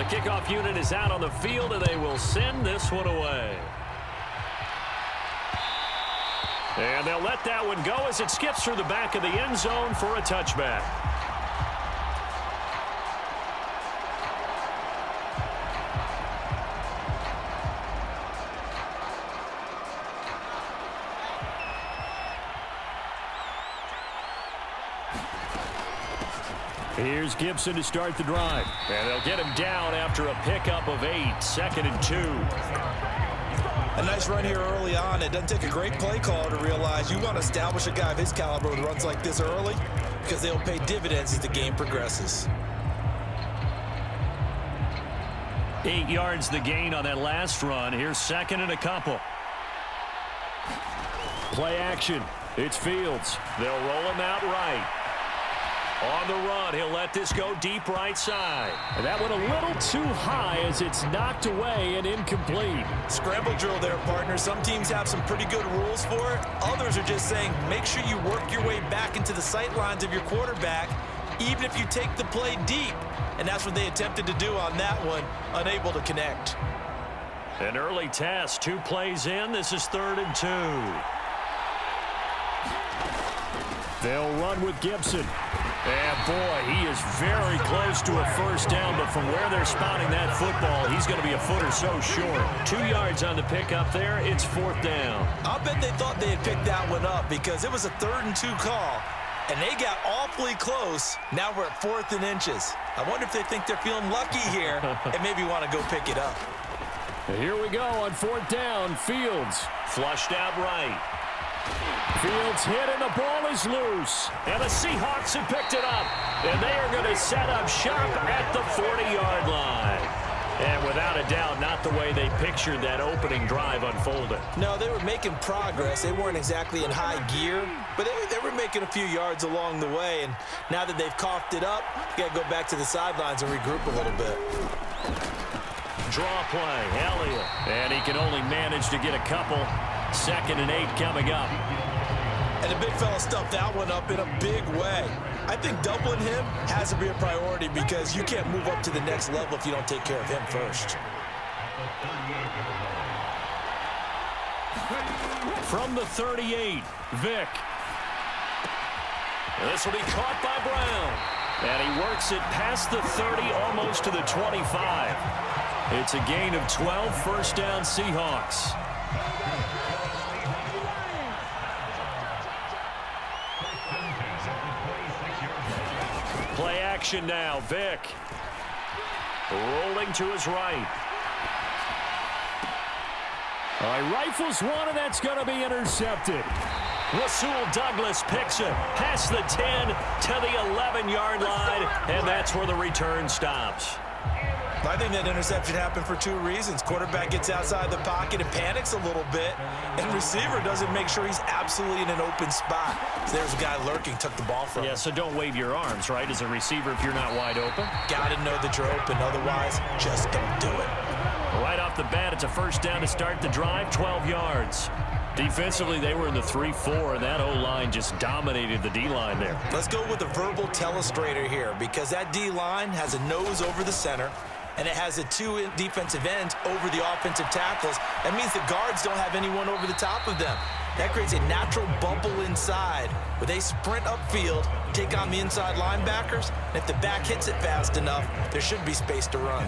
kickoff unit is out on the field, and they will send this one away. And they'll let that one go as it skips through the back of the end zone for a touchback. Here's Gibson to start the drive. And they'll get him down after a pickup of 8, 2nd and 2. A nice run here early on. It doesn't take a great play caller to realize you want to establish a guy of his caliber with runs like this early because they'll pay dividends as the game progresses. 8 yards the gain on that last run. Here's 2nd and a couple. Play action. It's Fields. They'll roll him out right. On the run, he'll let this go deep right side. And that went a little too high as it's knocked away and incomplete. Scramble drill there, partner. Some teams have some pretty good rules for it. Others are just saying make sure you work your way back into the sight lines of your quarterback, even if you take the play deep. And that's what they attempted to do on that one, unable to connect. An early test, 2 plays in. This is 3rd and 2. They'll run with Gibson. And, boy, he is very close to a first down, but from where they're spotting that football, he's going to be a foot or so short. 2 yards on the pickup there. It's 4th down. I'll bet they thought they had picked that one up because it was a 3rd and 2 call, and they got awfully close. Now we're at 4th and inches. I wonder if they think they're feeling lucky here and maybe want to go pick it up. Here we go on 4th down. Fields flushed out right. Fields hit and the ball is loose. And the Seahawks have picked it up. And they are going to set up shop at the 40-yard line. And without a doubt, not the way they pictured that opening drive unfolded. No, they were making progress. They weren't exactly in high gear, but they were making a few yards along the way. And now that they've coughed it up, you got to go back to the sidelines and regroup a little bit. Draw play, Elliott. And he can only manage to get a couple. 2nd and 8 coming up. And the big fella stuffed that one up in a big way. I think doubling him has to be a priority because you can't move up to the next level if you don't take care of him first. From the 38, Vick. This will be caught by Brown. And he works it past the 30, almost to the 25. It's a gain of 12, first down Seahawks. Play action now, Vick. Rolling to his right. All right, rifles one, and that's going to be intercepted. Rasul Douglas picks it past the 10 to the 11-yard line, and that's where the return stops. I think that interception happened for 2 reasons. Quarterback gets outside the pocket and panics a little bit, and receiver doesn't make sure he's absolutely in an open spot. So there's a guy lurking, took the ball from him. Yeah, so don't wave your arms, right, as a receiver if you're not wide open. Got to know that you're open, otherwise just don't do it. Right off the bat, it's a first down to start the drive, 12 yards. Defensively, they were in the 3-4, and that O-line just dominated the D-line there. Let's go with a verbal telestrator here because that D-line has a nose over the center, and it has the 2 defensive ends over the offensive tackles. That means the guards don't have anyone over the top of them. That creates a natural bubble inside where they sprint upfield, take on the inside linebackers, and if the back hits it fast enough, there should be space to run.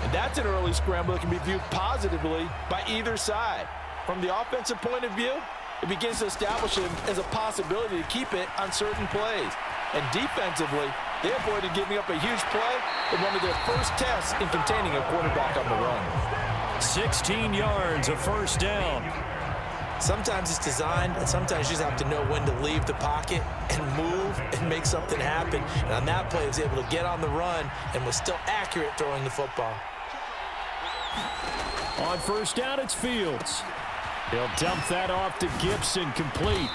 And that's an early scramble that can be viewed positively by either side. From the offensive point of view, it begins to establish him as a possibility to keep it on certain plays. And defensively, they avoided giving up a huge play in one of their first tests in containing a quarterback on the run. 16 yards, a first down. Sometimes it's designed, and sometimes you just have to know when to leave the pocket and move and make something happen. And on that play, he was able to get on the run and was still accurate throwing the football. On first down, it's Fields. He'll dump that off to Gibson, complete.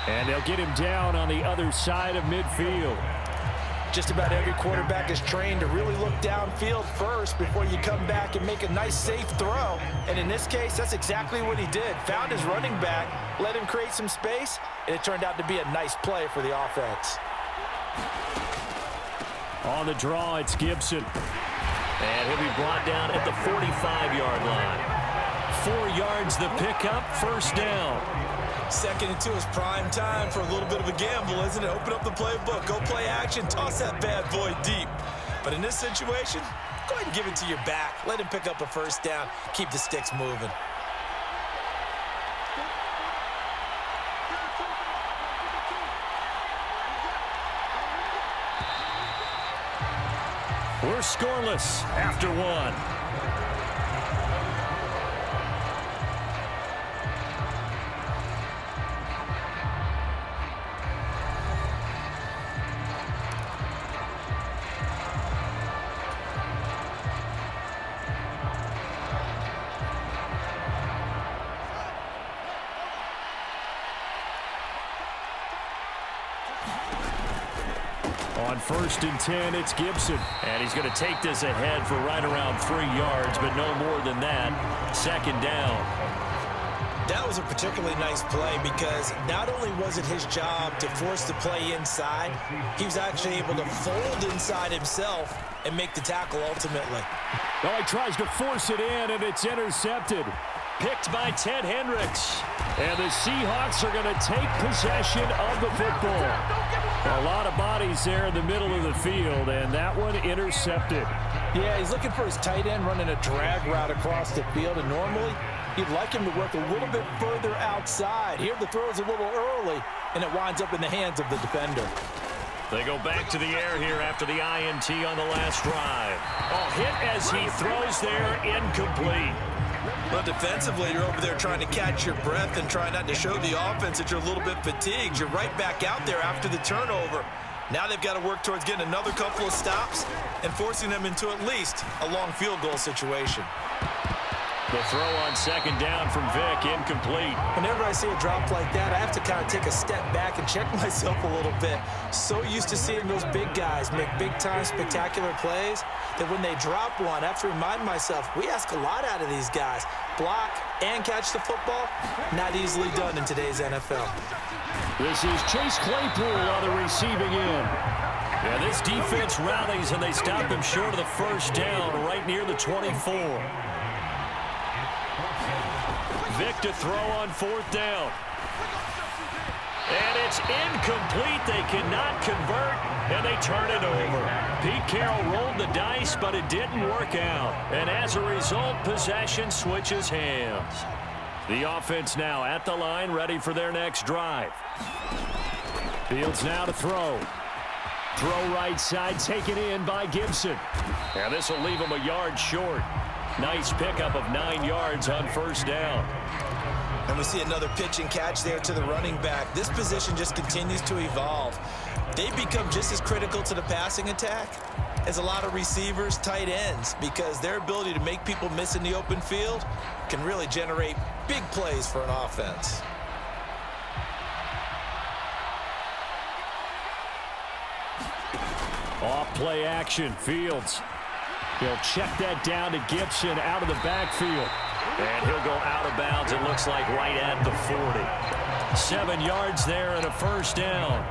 And they'll get him down on the other side of midfield. Just about every quarterback is trained to really look downfield first before you come back and make a nice, safe throw. And in this case, that's exactly what he did. Found his running back, let him create some space, and it turned out to be a nice play for the offense. On the draw, it's Gibson. And he'll be brought down at the 45-yard line. 4 yards the pickup, first down. Second and 2 is prime time for a little bit of a gamble, isn't it? Open up the playbook, go play action, toss that bad boy deep. But in this situation, go ahead and give it to your back. Let him pick up a first down. Keep the sticks moving. We're scoreless after 1. On 1st and 10, it's Gibson. And he's going to take this ahead for right around 3 yards, but no more than that. Second down. That was a particularly nice play because not only was it his job to force the play inside, he was actually able to fold inside himself and make the tackle ultimately. Well, he tries to force it in, and it's intercepted. Picked by Ted Hendricks. And the Seahawks are going to take possession of the football. A lot of bodies there in the middle of the field, and that one intercepted. Yeah, he's looking for his tight end running a drag route across the field, and normally you'd like him to work a little bit further outside. Here the throw is a little early, and it winds up in the hands of the defender. They go back to the air here after the INT on the last drive. Oh, hit as he throws there, incomplete. Well, defensively, you're over there trying to catch your breath and try not to show the offense that you're a little bit fatigued. You're right back out there after the turnover. Now they've got to work towards getting another couple of stops and forcing them into at least a long field goal situation. The throw on second down from Vick, incomplete. Whenever I see a drop like that, I have to kind of take a step back and check myself a little bit. So used to seeing those big guys make big-time spectacular plays that when they drop one, I have to remind myself, we ask a lot out of these guys. Block and catch the football, not easily done in today's NFL. This is Chase Claypool on the receiving end. Yeah, this defense rallies, and they stop him short of the first down right near the 24. Vick to throw on 4th down. And it's incomplete. They cannot convert, and they turn it over. Pete Carroll rolled the dice, but it didn't work out. And as a result, possession switches hands. The offense now at the line, ready for their next drive. Fields now to throw. Throw right side, taken in by Gibson. And this will leave him a yard short. Nice pickup of 9 yards on first down. And we see another pitch and catch there to the running back. This position just continues to evolve. They become just as critical to the passing attack as a lot of receivers, tight ends, because their ability to make people miss in the open field can really generate big plays for an offense. Off play action, Fields. He'll check that down to Gibson out of the backfield. And he'll go out of bounds, it looks like right at the 40. 7 yards there and a first down.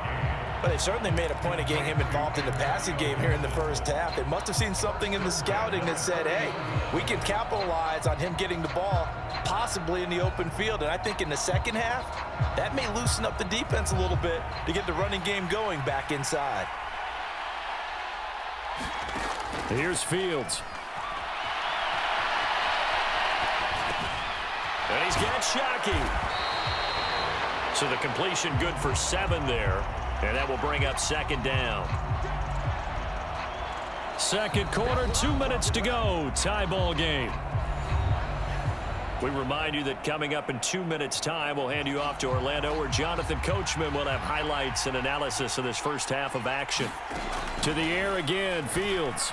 But they certainly made a point of getting him involved in the passing game here in the first half. They must have seen something in the scouting that said, hey, we can capitalize on him getting the ball possibly in the open field. And I think in the second half, that may loosen up the defense a little bit to get the running game going back inside. Here's Fields. And he's got Shockey. So the completion good for 7 there. And that will bring up second down. Second quarter, 2 minutes to go. Tie ball game. We remind you that coming up in 2 minutes' time, we'll hand you off to Orlando, where Jonathan Coachman will have highlights and analysis of this first half of action. To the air again, Fields.